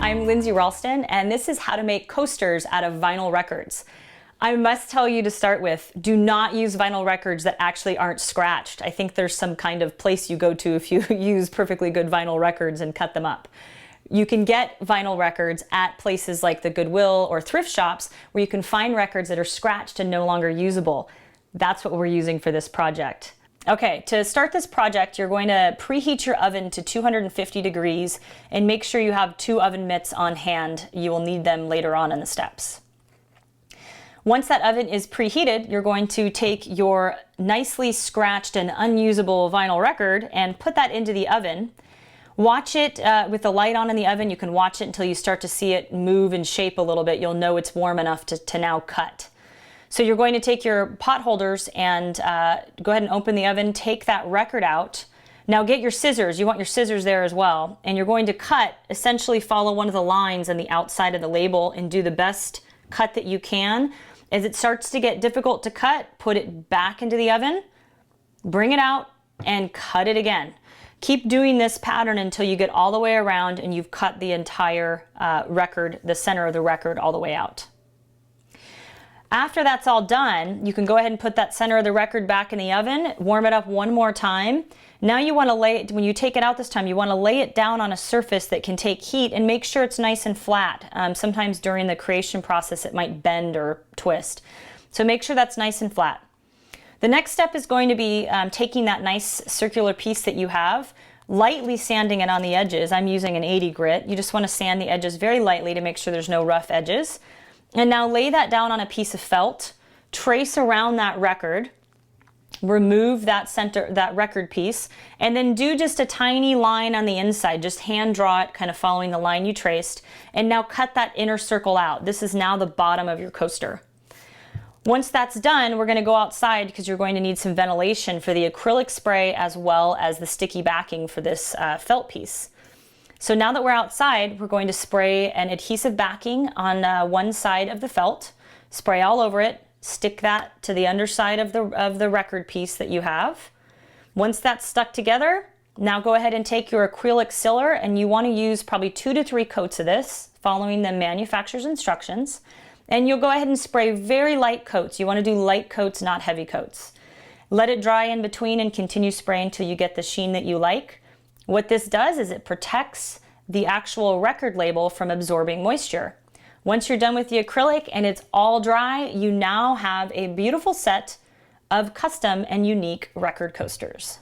I'm Lindsey Ralston, and this is how to make coasters out of vinyl records. I must tell you to start with, do not use vinyl records that actually aren't scratched. I think there's some kind of place you go to if you use perfectly good vinyl records and cut them up. You can get vinyl records at places like the Goodwill or thrift shops where you can find records that are scratched and no longer usable. That's what we're using for this project. Okay, to start this project, you're going to preheat your oven to 250 degrees and make sure you have 2 oven mitts on hand. You will need them later on in the steps. Once that oven is preheated, you're going to take your nicely scratched and unusable vinyl record and put that into the oven. Watch it with the light on in the oven. You can watch it until you start to see it move and shape a little bit. You'll know it's warm enough to now cut. So you're going to take your pot holders and go ahead and open the oven, take that record out. Now get your scissors, you want your scissors there as well, and you're going to cut, essentially follow one of the lines on the outside of the label and do the best cut that you can. As it starts to get difficult to cut, put it back into the oven, bring it out, and cut it again. Keep doing this pattern until you get all the way around and you've cut the entire record, the center of the record, all the way out. After that's all done, you can go ahead and put that center of the record back in the oven, warm it up one more time. Now you want to lay it, when you take it out this time, you want to lay it down on a surface that can take heat and make sure it's nice and flat. Sometimes during the creation process it might bend or twist. So make sure that's nice and flat. The next step is going to be taking that nice circular piece that you have, lightly sanding it on the edges. I'm using an 80 grit. You just want to sand the edges very lightly to make sure there's no rough edges. And now lay that down on a piece of felt, trace around that record, remove that record piece, and then do just a tiny line on the inside. Just hand draw it, kind of following the line you traced, and now cut that inner circle out. This is now the bottom of your coaster. Once that's done, we're going to go outside because you're going to need some ventilation for the acrylic spray as well as the sticky backing for this felt piece. So now that we're outside, we're going to spray an adhesive backing on one side of the felt, spray all over it, stick that to the underside of the record piece that you have. Once that's stuck together, now go ahead and take your acrylic sealer, and you want to use probably 2 to 3 coats of this, following the manufacturer's instructions. And you'll go ahead and spray very light coats. You want to do light coats, not heavy coats. Let it dry in between and continue spraying until you get the sheen that you like. What this does is it protects the actual record label from absorbing moisture. Once you're done with the acrylic and it's all dry, you now have a beautiful set of custom and unique record coasters.